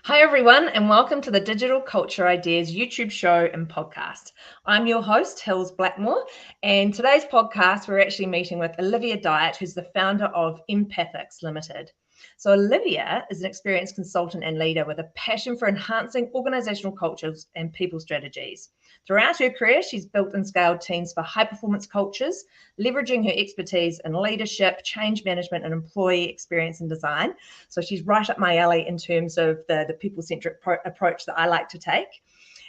Hi, everyone, and welcome to the Digital Culture Ideas YouTube show and podcast. I'm your host, Hills Blackmore, and today's podcast, we're actually meeting with Olivia Dyet, who's the founder of Empathix Limited. So Olivia is an experienced consultant and leader with a passion for enhancing organizational cultures and people strategies. Throughout her career, she's built and scaled teams for high-performance cultures, leveraging her expertise in leadership, change management, and employee experience and design. So she's right up my alley in terms of the people-centric approach that I like to take.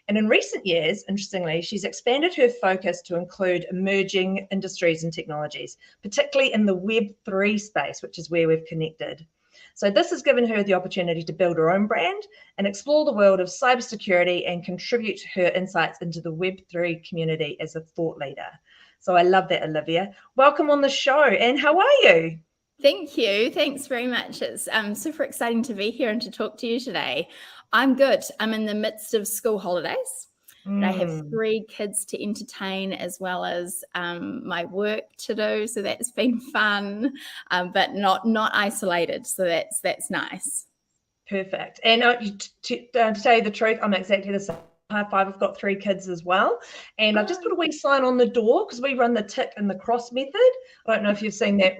And in recent years, interestingly, she's expanded her focus to include emerging industries and technologies, particularly in the Web3 space, which is where we've connected. So this has given her the opportunity to build her own brand and explore the world of cybersecurity and contribute her insights into the Web3 community as a thought leader. So I love that, Olivia. Welcome on the show. And how are you? Thank you. Thanks very much. It's super exciting to be here and to talk to you today. I'm good. I'm in the midst of school holidays. But I have 3 kids to entertain as well as my work to do. So that's been fun, but not isolated. So that's nice. Perfect. And to tell you the truth, I'm exactly the same. High five, I've got 3 kids as well. And I've just put a wee sign on the door because we run the tick and the cross method. I don't know if you've seen that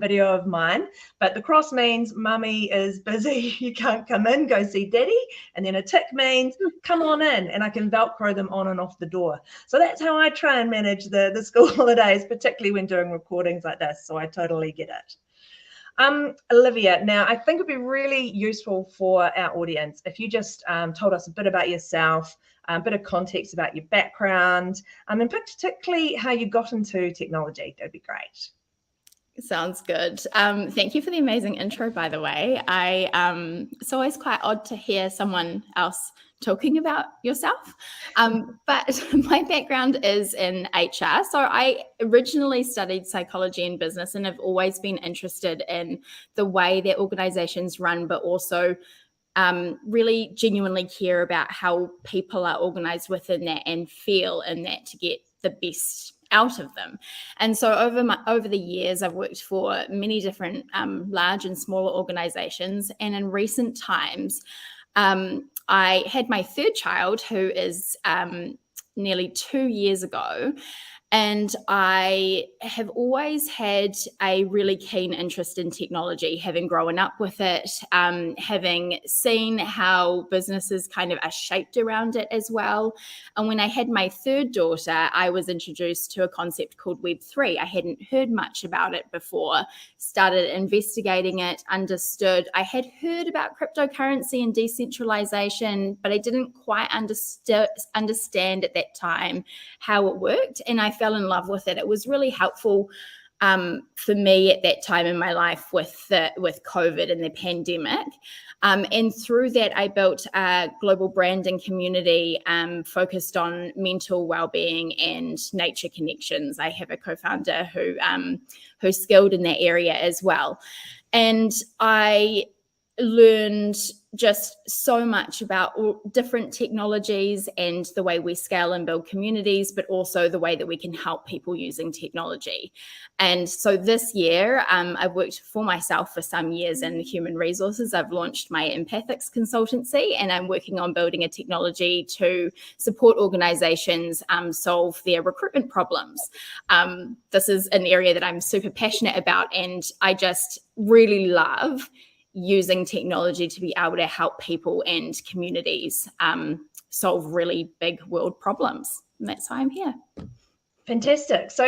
video of mine, but the cross means mummy is busy, you can't come in, go see daddy. And then a tick means come on in, and I can Velcro them on and off the door. So that's how I try and manage the school holidays, particularly when doing recordings like this. So I totally get it. Olivia, now I think it'd be really useful for our audience if you just told us a bit about yourself, a bit of context about your background, and particularly how you got into technology. That'd be great. Sounds good. Thank you for the amazing intro, by the way. It's always quite odd to hear someone else talking about yourself. But my background is in HR. So I originally studied psychology and business and have always been interested in the way that organizations run, but also really genuinely care about how people are organized within that and feel in that to get the best out of them. And so over the years, I've worked for many different large and smaller organizations. And in recent times, I had my 3rd child, who is nearly 2 years ago. And I have always had a really keen interest in technology, having grown up with it, having seen how businesses kind of are shaped around it as well. And when I had my 3rd daughter, I was introduced to a concept called Web3. I hadn't heard much about it before, started investigating it, understood. I had heard about cryptocurrency and decentralization, but I didn't quite understand at that time how it worked. And I fell in love with it. It was really helpful for me at that time in my life with COVID and the pandemic. And through that, I built a global branding community focused on mental well-being and nature connections. I have a co-founder who's skilled in that area as well. And I learned just so much about different technologies and the way we scale and build communities, but also the way that we can help people using technology. And so this year, I've worked for myself for some years in human resources. I've launched my Empathix Consultancy, and I'm working on building a technology to support organizations solve their recruitment problems. This is an area that I'm super passionate about, and I just really love using technology to be able to help people and communities solve really big world problems. And that's why I'm here. Fantastic. So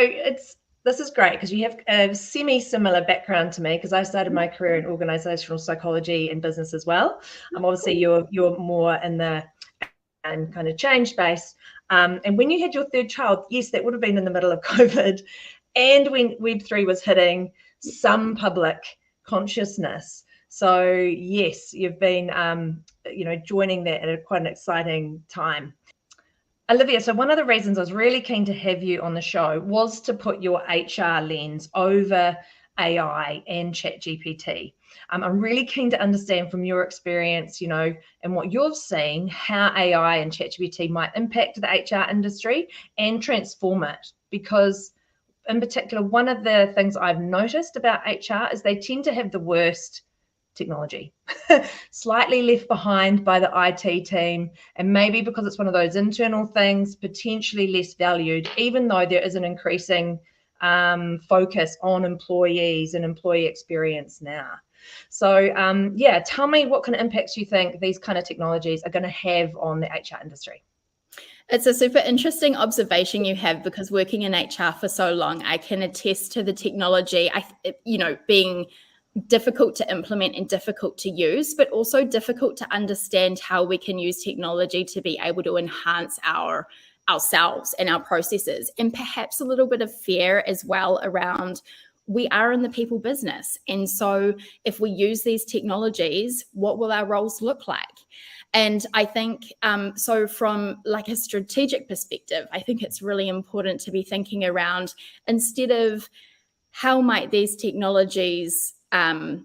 this is great because you have a semi-similar background to me, because I started my career in organizational psychology and business as well. Obviously you're more in the kind of change space. And when you had your 3rd child, yes, that would have been in the middle of COVID, and when Web3 was hitting some public consciousness. So yes, you've been, joining that at quite an exciting time. Olivia, so one of the reasons I was really keen to have you on the show was to put your HR lens over AI and ChatGPT. I'm really keen to understand from your experience, and what you've seen, how AI and ChatGPT might impact the HR industry and transform it. Because in particular, one of the things I've noticed about HR is they tend to have the worst technology, slightly left behind by the IT team, and maybe because it's one of those internal things, potentially less valued, even though there is an increasing focus on employees and employee experience now. So yeah, tell me what kind of impacts you think these kind of technologies are going to have on the HR industry. It's a super interesting observation you have, because working in HR for so long, I can attest to the technology, being difficult to implement and difficult to use, but also difficult to understand how we can use technology to be able to enhance ourselves and our processes, and perhaps a little bit of fear as well around we are in the people business. And so if we use these technologies, what will our roles look like? And I think, so from like a strategic perspective, I think it's really important to be thinking around, instead of how might these technologies, how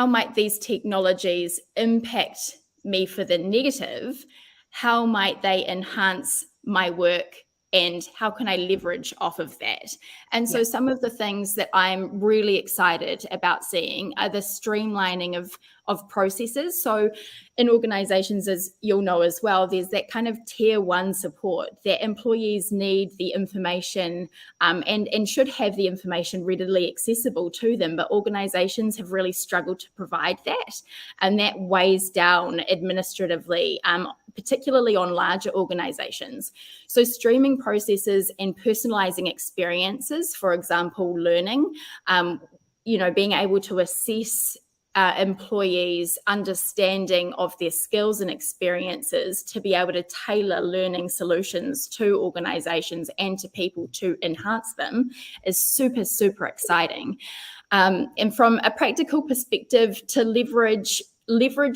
might these technologies impact me for the negative? How might they enhance my work? And how can I leverage off of that? And so some of the things that I'm really excited about seeing are the streamlining of processes. So in organizations, as you'll know as well, there's that kind of tier one support that employees need the information and should have the information readily accessible to them. But organizations have really struggled to provide that. And that weighs down administratively, particularly on larger organizations. So streaming processes and personalizing experiences, for example, learning, being able to assess employees' understanding of their skills and experiences to be able to tailor learning solutions to organizations and to people to enhance them is super, super exciting. And from a practical perspective, to leverage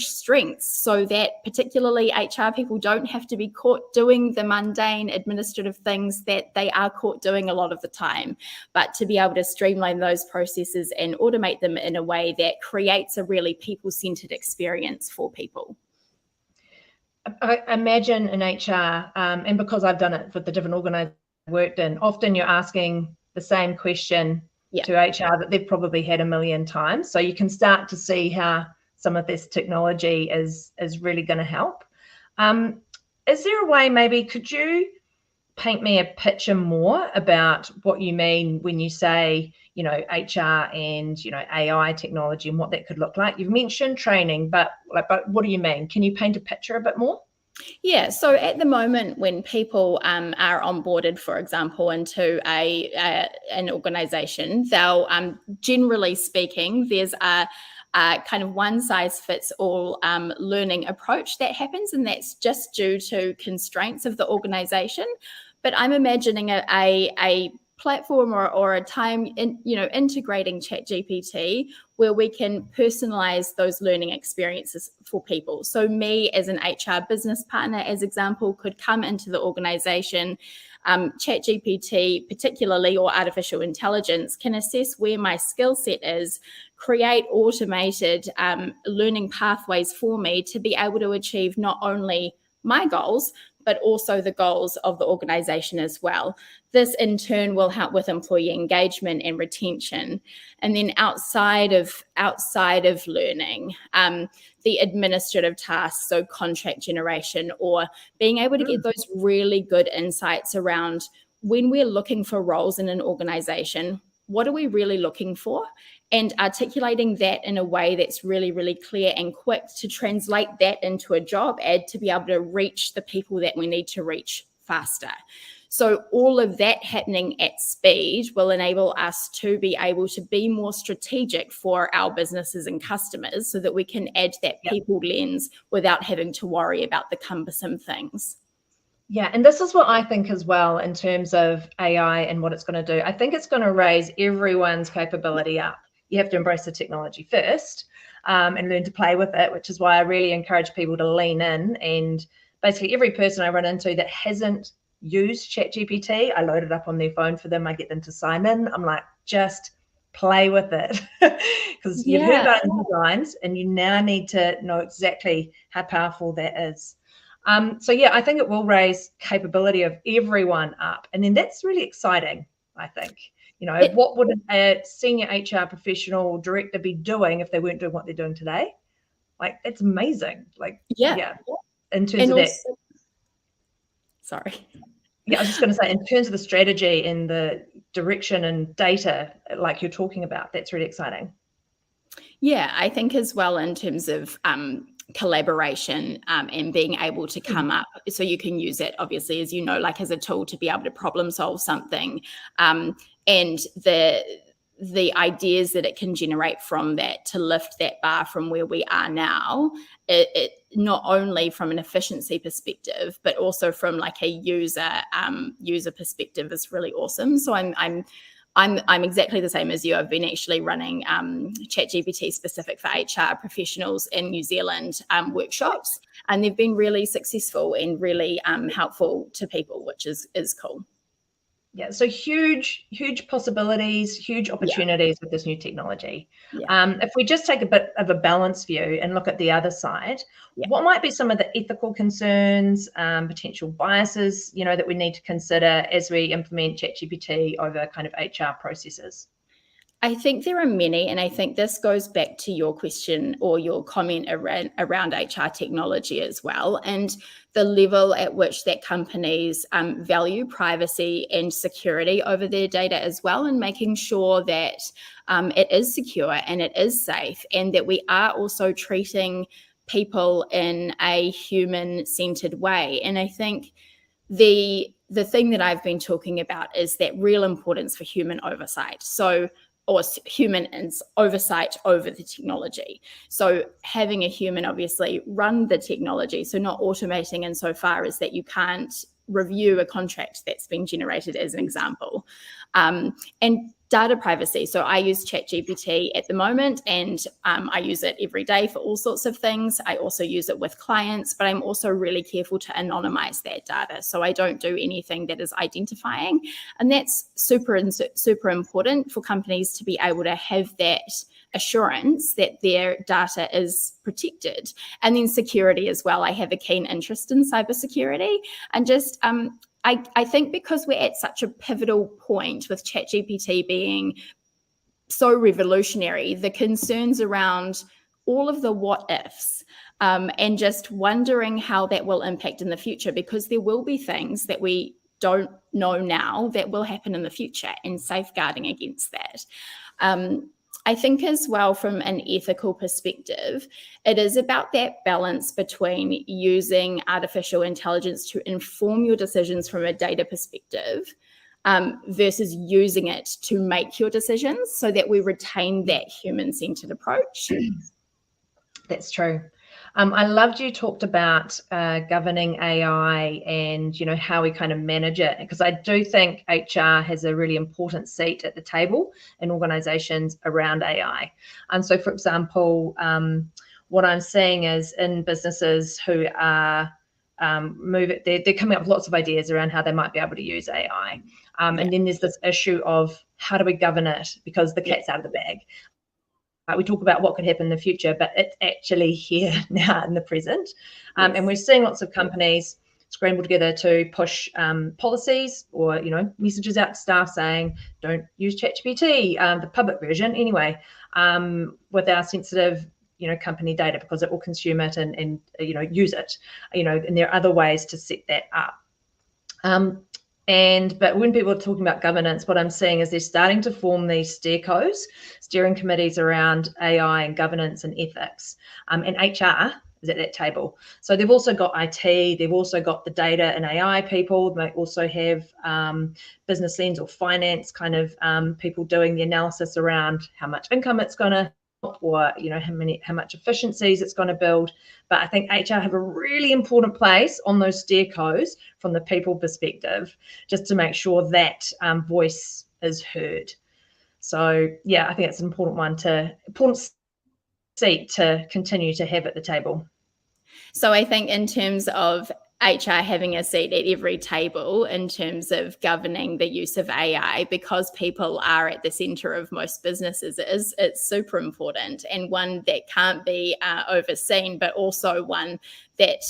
strengths so that particularly HR people don't have to be caught doing the mundane administrative things that they are caught doing a lot of the time, but to be able to streamline those processes and automate them in a way that creates a really people-centered experience for people. I imagine in HR, and because I've done it with the different organizations I've worked in, often you're asking the same question to HR that they've probably had a million times. So you can start to see how some of this technology is really going to help. Is there a way, maybe, could you paint me a picture more about what you mean when you say, HR and, AI technology and what that could look like? You've mentioned training, but what do you mean? Can you paint a picture a bit more? Yeah, so at the moment when people are onboarded, for example, into an organisation, they'll, generally speaking, there's a kind of one size fits all learning approach that happens, and that's just due to constraints of the organization. But I'm imagining a platform or a time integrating ChatGPT where we can personalize those learning experiences for people. So me as an HR business partner, as example, could come into the organization. ChatGPT particularly, or artificial intelligence, can assess where my skill set is, create automated learning pathways for me to be able to achieve not only my goals, but also the goals of the organization as well. This in turn will help with employee engagement and retention. And then outside of learning, the administrative tasks, so contract generation, or being able to get those really good insights around when we're looking for roles in an organization, what are we really looking for? And articulating that in a way that's really, really clear and quick to translate that into a job ad to be able to reach the people that we need to reach faster. So all of that happening at speed will enable us to be able to be more strategic for our businesses and customers so that we can add that people lens without having to worry about the cumbersome things. Yeah, and this is what I think as well in terms of AI and what it's going to do. I think it's going to raise everyone's capability up. You have to embrace the technology first and learn to play with it, which is why I really encourage people to lean in. And basically every person I run into that hasn't used ChatGPT, I load it up on their phone for them. I get them to sign in. I'm like, just play with it because you've heard about designs and you now need to know exactly how powerful that is. So yeah, I think it will raise capability of everyone up. And then that's really exciting, I think. What would a senior HR professional or director be doing if they weren't doing what they're doing today? Like, it's amazing. Like, yeah. In terms of that. Sorry. Yeah, I was just going to say, in terms of the strategy and the direction and data, like you're talking about, that's really exciting. Yeah, I think as well in terms of collaboration and being able to come up, so you can use it obviously, as you know, like as a tool to be able to problem solve something, and the ideas that it can generate from that to lift that bar from where we are now, it not only from an efficiency perspective, but also from like a user perspective is really awesome. So I'm exactly the same as you. I've been actually running ChatGPT specific for HR professionals in New Zealand workshops, and they've been really successful and really helpful to people, which is cool. Yeah, so huge possibilities, huge opportunities with this new technology. If we just take a bit of a balanced view and look at the other side, what might be some of the ethical concerns, potential biases, that we need to consider as we implement ChatGPT over kind of HR processes? I think there are many, and I think this goes back to your question or your comment around HR technology as well, and the level at which that companies value privacy and security over their data as well, and making sure that it is secure and it is safe, and that we are also treating people in a human-centered way. And I think the thing that I've been talking about is that real importance for human oversight. Or human oversight over the technology. So having a human obviously run the technology, so not automating insofar as that you can't review a contract that's been generated, as an example. And data privacy. So I use ChatGPT at the moment, and I use it every day for all sorts of things. I also use it with clients, but I'm also really careful to anonymize that data. So I don't do anything that is identifying. And that's super important for companies to be able to have that assurance that their data is protected. And then security as well. I have a keen interest in cybersecurity, and just I think because we're at such a pivotal point with ChatGPT being so revolutionary, the concerns around all of the what ifs and just wondering how that will impact in the future, because there will be things that we don't know now that will happen in the future, and safeguarding against that. I think as well, from an ethical perspective, it is about that balance between using artificial intelligence to inform your decisions from a data perspective versus using it to make your decisions, so that we retain that human-centered approach. That's true. I loved you talked about governing AI and, how we kind of manage it, because I do think HR has a really important seat at the table in organizations around AI. And so, for example, what I'm seeing is in businesses who are they're coming up with lots of ideas around how they might be able to use AI. And then there's this issue of how do we govern it, because the cat's out of the bag. We talk about what could happen in the future, but it's actually here now in the present. And we're seeing lots of companies scramble together to push policies or, messages out to staff saying, don't use ChatGPT, the public version anyway, with our sensitive, company data, because it will consume it and use it, and there are other ways to set that up. But when people are talking about governance, what I'm seeing is they're starting to form these steering committees around AI and governance and ethics. And HR is at that table. So they've also got IT, they've also got the data and AI people. They also have business lens or finance kind of people doing the analysis around how much income it's going to, or how much efficiencies it's going to build. But I think HR have a really important place on those steercos from the people perspective, just to make sure that voice is heard. So I think it's an important seat to continue to have at the table. So I think in terms of HR having a seat at every table in terms of governing the use of AI, because people are at the center of most businesses, it's super important, and one that can't be overseen, but also one that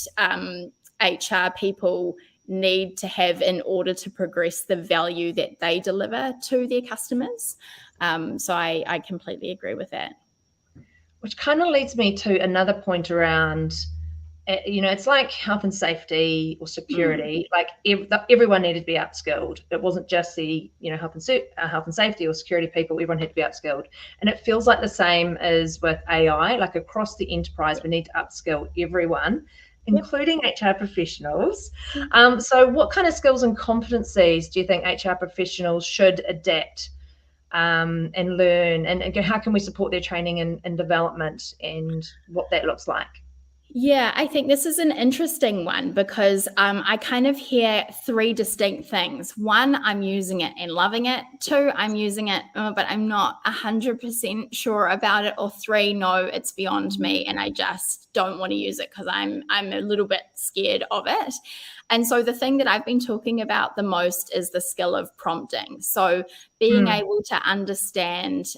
HR people need to have in order to progress the value that they deliver to their customers. So I completely agree with that. Which kind of leads me to another point around, it's like health and safety or security. Like everyone needed to be upskilled. It wasn't just the health and safety or security people. Everyone had to be upskilled, and it feels like the same as with AI. Like across the enterprise, we need to upskill everyone, including HR professionals. So, what kind of skills and competencies do you think HR professionals should adapt and learn, and how can we support their training and development, and what that looks like? Yeah, I think this is an interesting one because I kind of hear three distinct things. One, I'm using it and loving it. Two, I'm using it, but I'm not 100% sure about it. Or three, no, it's beyond me and I just don't want to use it because I'm a little bit scared of it. And so the thing that I've been talking about the most is the skill of prompting. So being able to understand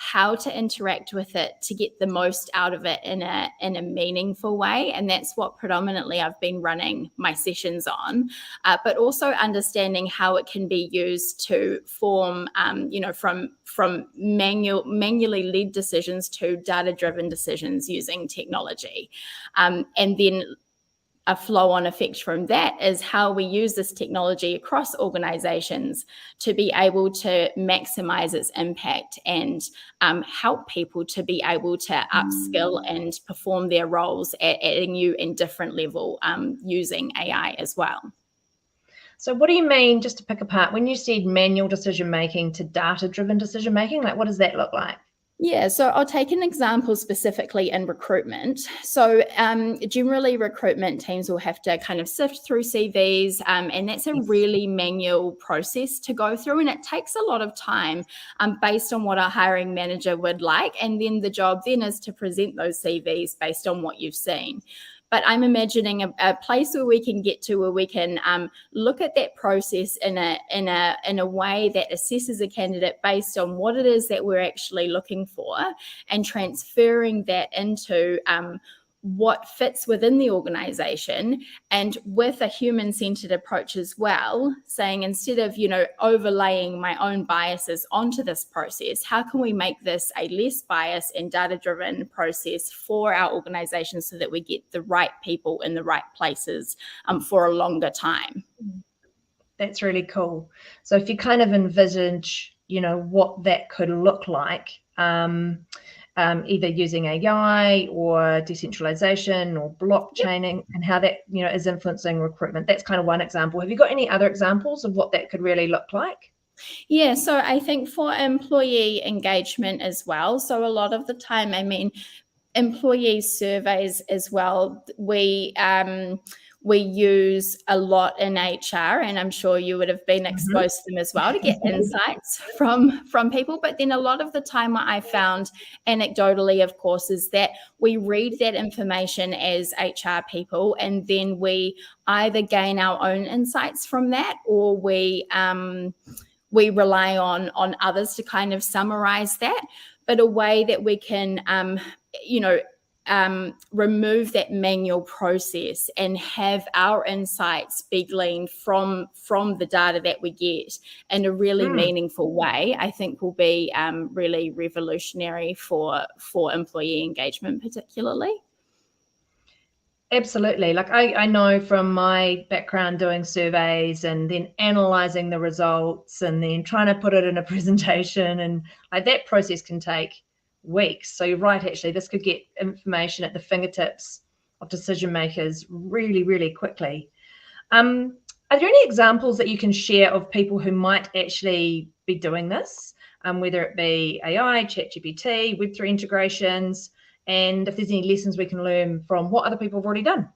how to interact with it to get the most out of it in a meaningful way. And that's what predominantly I've been running my sessions on, but also understanding how it can be used to form, from manually led decisions to data-driven decisions using technology. And then a flow-on effect from that is how we use this technology across organizations to be able to maximize its impact and help people to be able to upskill and perform their roles at a new and different level using AI as well. So what do you mean, just to pick apart, when you said manual decision-making to data-driven decision-making, like what does that look like? Yeah, so I'll take an example specifically in recruitment. So generally recruitment teams will have to kind of sift through CVs and that's a really manual process to go through, and it takes a lot of time based on what our hiring manager would like, and then the job then is to present those CVs based on what you've seen. But I'm imagining a place where we can get to where we can look at that process in a way that assesses a candidate based on what it is that we're actually looking for, and transferring that into what fits within the organization, and with a human-centered approach as well, saying instead of overlaying my own biases onto this process, how can we make this a less biased and data-driven process for our organization so that we get the right people in the right places for a longer time. That's really cool. So if you kind of envisage what that could look like, either using AI or decentralization or blockchaining, and how that is influencing recruitment. That's kind of one example. Have you got any other examples of what that could really look like? Yeah, so I think for employee engagement as well. So a lot of the time, employee surveys as well, we use a lot in HR, and I'm sure you would have been exposed to them as well to get insights from people. But then a lot of the time what I found anecdotally, of course, is that we read that information as HR people, and then we either gain our own insights from that, or we rely on others to kind of summarize that. But a way that we can, remove that manual process and have our insights be gleaned from the data that we get in a really meaningful way, I think will be really revolutionary for employee engagement particularly. Absolutely. Like I know from my background doing surveys and then analyzing the results and then trying to put it in a presentation, and like that process can take weeks. So you're right, actually, this could get information at the fingertips of decision makers really, really quickly. Are there any examples that you can share of people who might actually be doing this, whether it be AI, ChatGPT, Web3 integrations, and if there's any lessons we can learn from what other people have already done?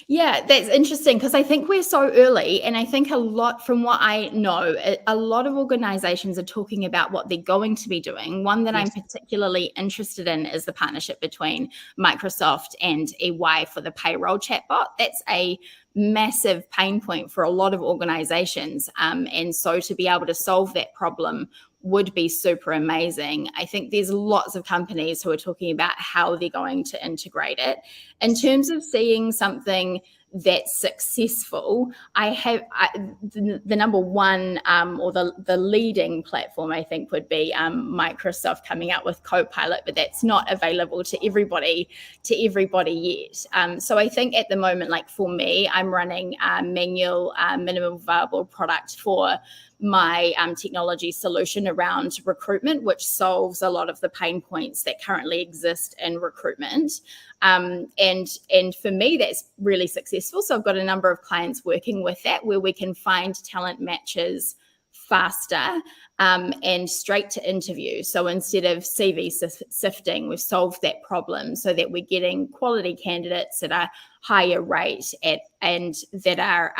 Yeah, that's interesting because I think we're so early, and I think a lot from what I know, a lot of organizations are talking about what they're going to be doing. One that I'm particularly interested in is the partnership between Microsoft and EY for the payroll chatbot. That's a massive pain point for a lot of organizations. And so to be able to solve that problem would be super amazing. I think there's lots of companies who are talking about how they're going to integrate it. In terms of seeing something that's successful, the number one or the leading platform, I think, would be Microsoft coming out with Copilot, but that's not available to everybody yet. So I think at the moment, like for me, I'm running a manual minimum viable product for my technology solution around recruitment, which solves a lot of the pain points that currently exist in recruitment. And for me, that's really successful. So I've got a number of clients working with that, where we can find talent matches faster and straight to interview. So instead of CV sifting, we've solved that problem so that we're getting quality candidates at a higher rate and that are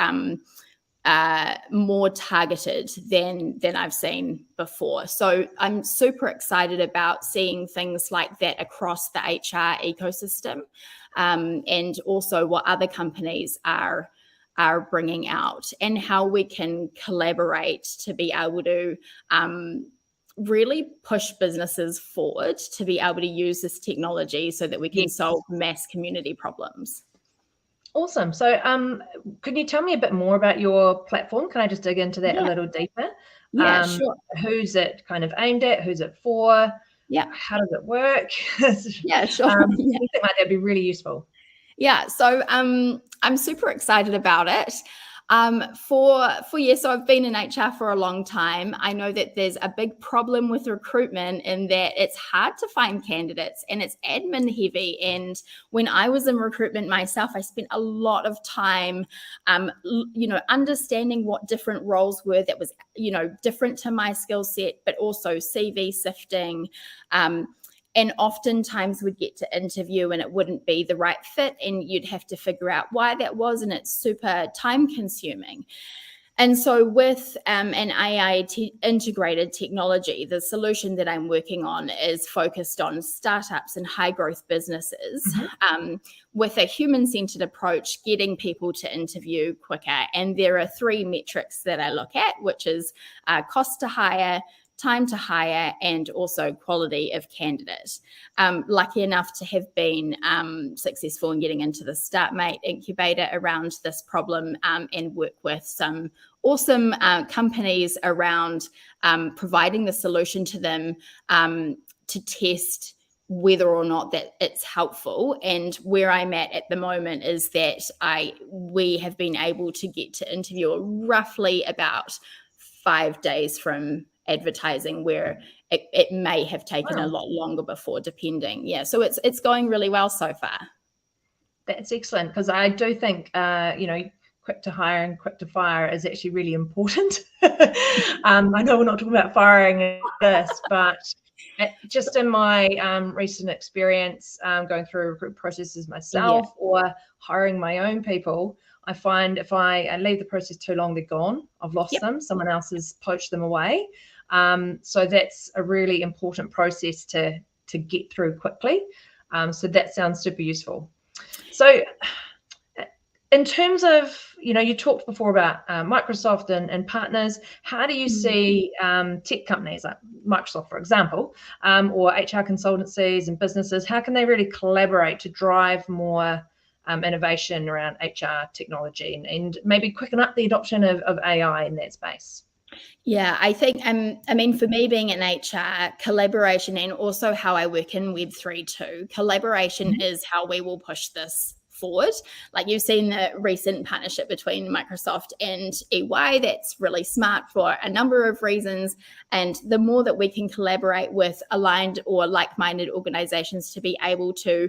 more targeted than I've seen before. So I'm super excited about seeing things like that across the HR ecosystem, and also what other companies are bringing out, and how we can collaborate to be able to really push businesses forward to be able to use this technology so that we can solve mass community problems. Awesome. So could you tell me a bit more about your platform? Can I just dig into that a little deeper? Yeah, sure. Who's it kind of aimed at? Who's it for? Yeah. How does it work? Yeah, sure. I think that'd be really useful. Yeah, so I'm super excited about it. For years, so I've been in HR for a long time. I know that there's a big problem with recruitment in that it's hard to find candidates and it's admin heavy. And when I was in recruitment myself, I spent a lot of time, understanding what different roles were that was, different to my skill set, but also CV sifting. And oftentimes we'd get to interview and it wouldn't be the right fit, and you'd have to figure out why that was, and it's super time consuming. And so with an AI integrated technology, the solution that I'm working on is focused on startups and high growth businesses, with a human-centered approach, getting people to interview quicker. And there are 3 metrics that I look at, which is cost to hire, time to hire, and also quality of candidate. Lucky enough to have been successful in getting into the StartMate incubator around this problem, and work with some awesome companies around providing the solution to them to test whether or not that it's helpful. And where I'm at the moment is that we have been able to get to interview roughly about 5 days from advertising, where it may have taken a lot longer before, depending. Yeah, so it's going really well so far. That's excellent, because I do think quick to hire and quick to fire is actually really important. I know we're not talking about firing in this, but just in my recent experience going through recruitment processes myself, or hiring my own people, I find if I leave the process too long, they're gone. I've lost them. Someone else has poached them away. So that's a really important process to get through quickly. So that sounds super useful. So in terms of, you talked before about Microsoft and partners. How do you see tech companies like Microsoft, for example, or HR consultancies and businesses, how can they really collaborate to drive more innovation around HR technology and maybe quicken up the adoption of AI in that space? Yeah, I think, for me, being in HR, collaboration, and also how I work in Web3 too, collaboration is how we will push this forward. Like you've seen the recent partnership between Microsoft and EY, that's really smart for a number of reasons. And the more that we can collaborate with aligned or like-minded organizations to be able to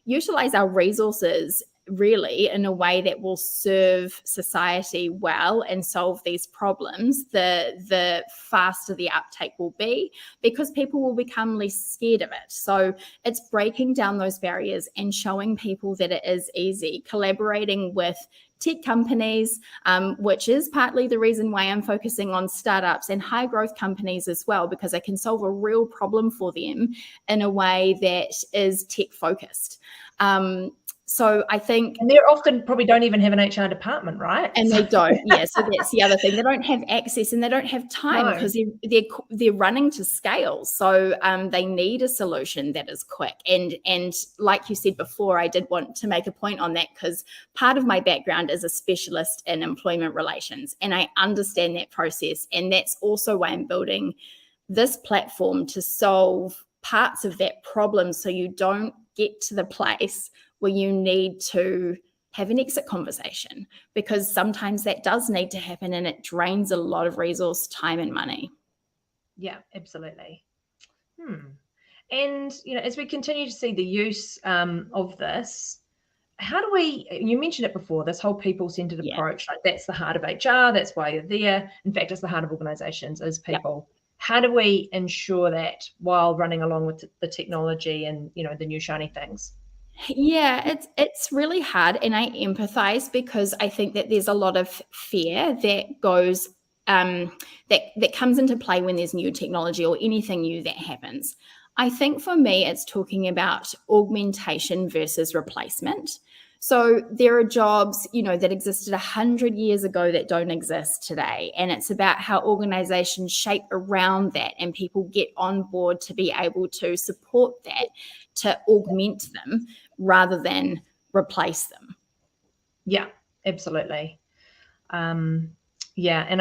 utilize our resources really in a way that will serve society well and solve these problems, the faster the uptake will be, because people will become less scared of it. So it's breaking down those barriers and showing people that it is easy, collaborating with tech companies, which is partly the reason why I'm focusing on startups and high growth companies as well, because I can solve a real problem for them in a way that is tech focused. So I think, and they often probably don't even have an HR department, right? and they don't. Yeah, so that's the other thing. They don't have access and they don't have time because they're running to scale. So they need a solution that is quick. And like you said before, I did want to make a point on that because part of my background is a specialist in employment relations, and I understand that process. And that's also why I'm building this platform to solve parts of that problem, so you don't get to the place where you need to have an exit conversation, because sometimes that does need to happen and it drains a lot of resource, time and money. Yeah, absolutely. And, as we continue to see the use of this, how do you mentioned it before, this whole people-centered approach, like that's the heart of HR, that's why you're there. In fact, it's the heart of organizations is people. Yep. How do we ensure that while running along with the technology and, the new shiny things? Yeah, it's really hard, and I empathize because I think that there's a lot of fear that goes that comes into play when there's new technology or anything new that happens. I think for me, it's talking about augmentation versus replacement. So there are jobs, that existed 100 years ago that don't exist today. And it's about how organizations shape around that and people get on board to be able to support that, to augment them rather than replace them. Yeah, absolutely. And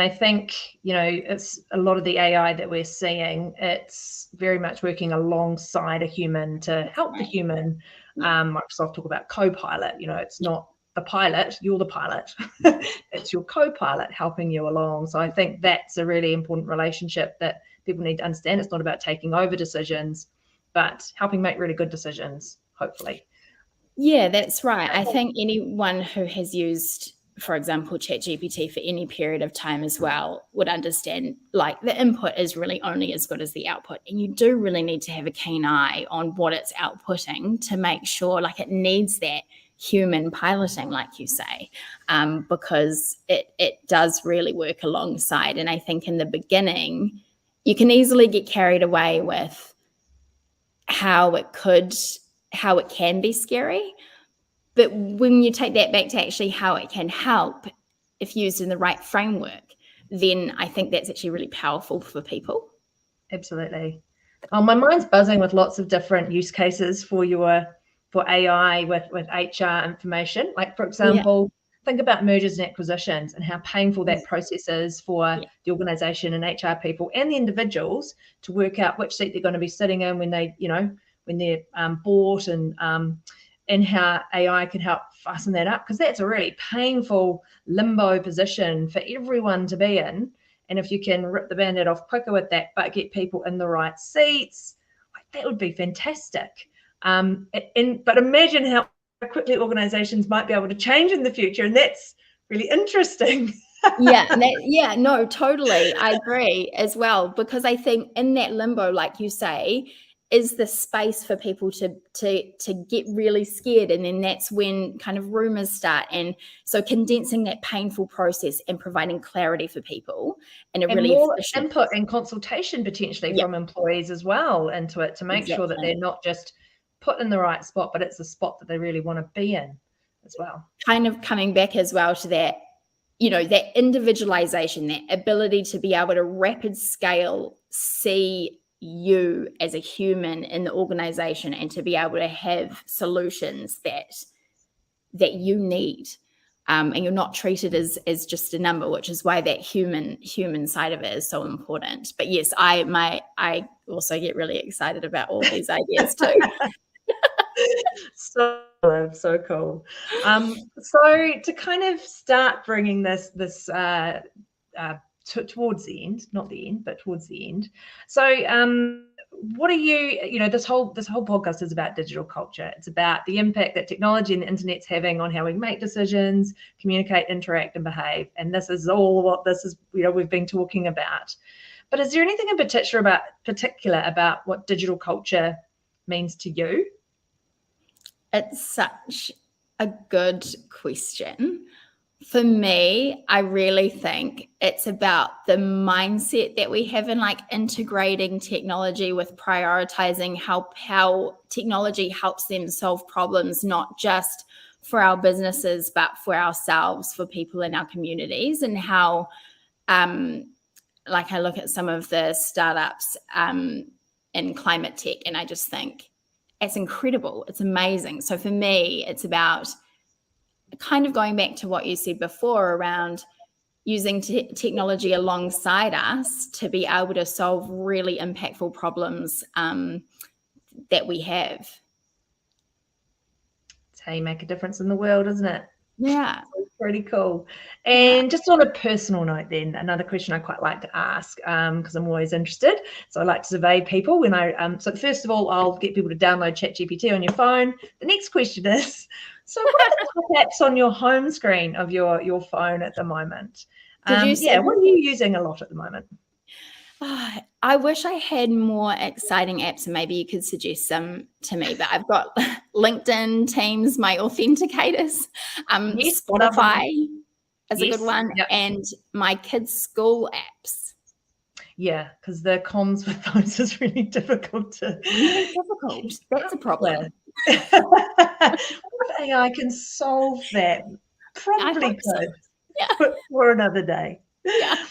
I think, it's a lot of the AI that we're seeing, it's very much working alongside a human to help the human. Microsoft talk about Copilot, it's not the pilot, you're the pilot. It's your Copilot helping you along. So I think that's a really important relationship that people need to understand. It's not about taking over decisions, but helping make really good decisions, hopefully. Yeah, that's right. I think anyone who has used, for example, ChatGPT for any period of time as well would understand, like, the input is really only as good as the output. And you do really need to have a keen eye on what it's outputting to make sure, like, it needs that human piloting, like you say, because it does really work alongside. And I think in the beginning, you can easily get carried away with how it can be scary. But when you take that back to actually how it can help, if used in the right framework, then I think that's actually really powerful for people. Absolutely. My mind's buzzing with lots of different use cases for AI with HR information. Like, for example, think about mergers and acquisitions and how painful that process is for the organization and HR people and the individuals to work out which seat they're going to be sitting in when they're bought, and how AI can help fasten that up, because that's a really painful limbo position for everyone to be in. And if you can rip the Band-Aid off quicker with that, but get people in the right seats, that would be fantastic. But imagine how quickly organizations might be able to change in the future, and that's really interesting. No, totally. I agree as well, because I think in that limbo, like you say, is the space for people to get really scared, and then that's when kind of rumors start. And so condensing that painful process and providing clarity for people in a really more efficient input and consultation potentially from employees as well into it, to make sure that they're not just put in the right spot, but it's a spot that they really want to be in as well. Kind of coming back as well to that, that individualization, that ability to be able to rapid scale see you as a human in the organization, and to be able to have solutions that you need, and you're not treated as just a number, which is why that human side of it is so important. But yes, I also get really excited about all these ideas too. So cool. So to kind of start bringing this towards the end, not the end, but towards the end. So what are this whole podcast is about digital culture. It's about the impact that technology and the internet's having on how we make decisions, communicate, interact, and behave. And this is all what this is, we've been talking about. But is there anything in particular about what digital culture means to you? It's such a good question. For me, I really think it's about the mindset that we have in like integrating technology with prioritizing how technology helps them solve problems, not just for our businesses, but for ourselves, for people in our communities, and how, like I look at some of the startups in climate tech, and I just think it's incredible. It's amazing. So for me, it's about kind of going back to what you said before around using technology alongside us to be able to solve really impactful problems that we have. It's how you make a difference in the world, isn't it? Yeah. Pretty cool. And just on a personal note then, another question I quite like to ask, because I'm always interested. So I like to survey people when so first of all, I'll get people to download ChatGPT on your phone. The next question is, so what are the top apps on your home screen of your phone at the moment? What are you using a lot at the moment? I wish I had more exciting apps, and maybe you could suggest some to me, but I've got LinkedIn, Teams, my authenticators, Yes, Spotify is a good one, yep. and my kids' school apps. Yeah, because the comms with those is really difficult. Really difficult. That's a problem. What if AI can solve that? Probably could. So. Yeah. For another day. Yeah.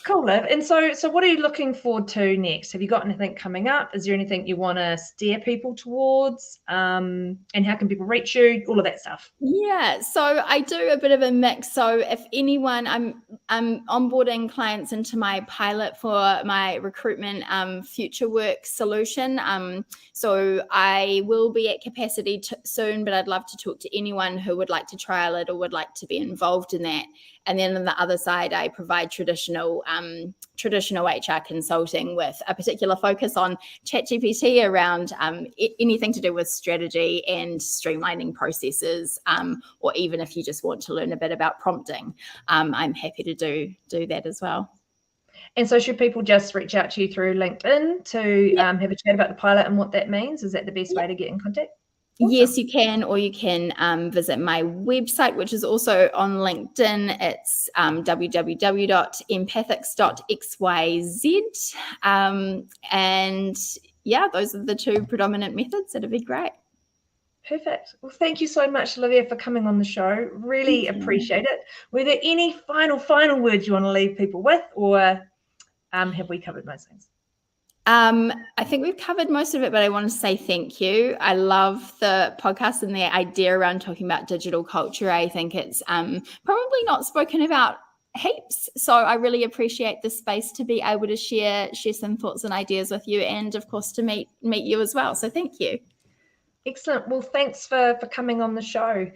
Cool, Liv. And so what are you looking forward to next? Have you got anything coming up? Is there anything you want to steer people towards? And how can people reach you? All of that stuff. Yeah, so I do a bit of a mix. So if anyone, I'm onboarding clients into my pilot for my recruitment future work solution. So I will be at capacity soon, but I'd love to talk to anyone who would like to trial it or would like to be involved in that. And then on the other side, I provide traditional HR consulting with a particular focus on ChatGPT around anything to do with strategy and streamlining processes, or even if you just want to learn a bit about prompting, I'm happy to do that as well. And so should people just reach out to you through LinkedIn to have a chat about the pilot and what that means? Is that the best way to get in contact? Awesome. Yes, you can, or you can visit my website, which is also on LinkedIn. It's www.empathix.xyz. And yeah, those are the two predominant methods. It'd be great. Perfect. Well, thank you so much, Olivia, for coming on the show. Really appreciate it. Were there any final words you want to leave people with, or have we covered most things? I think we've covered most of it, but I want to say thank you. I love the podcast and the idea around talking about digital culture. I think it's probably not spoken about heaps. So I really appreciate the space to be able to share some thoughts and ideas with you, and of course to meet you as well. So thank you. Excellent. Well, thanks for coming on the show.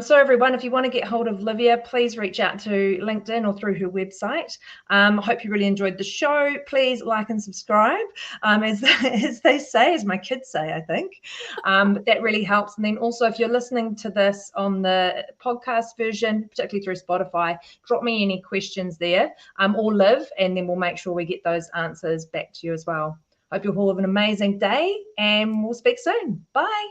So everyone, if you want to get hold of Olivia, please reach out to LinkedIn or through her website. I hope you really enjoyed the show. Please like and subscribe, as they say, as my kids say, I think. That really helps. And then also, if you're listening to this on the podcast version, particularly through Spotify, drop me any questions there, or Liv, and then we'll make sure we get those answers back to you as well. Hope you all have an amazing day, and we'll speak soon. Bye.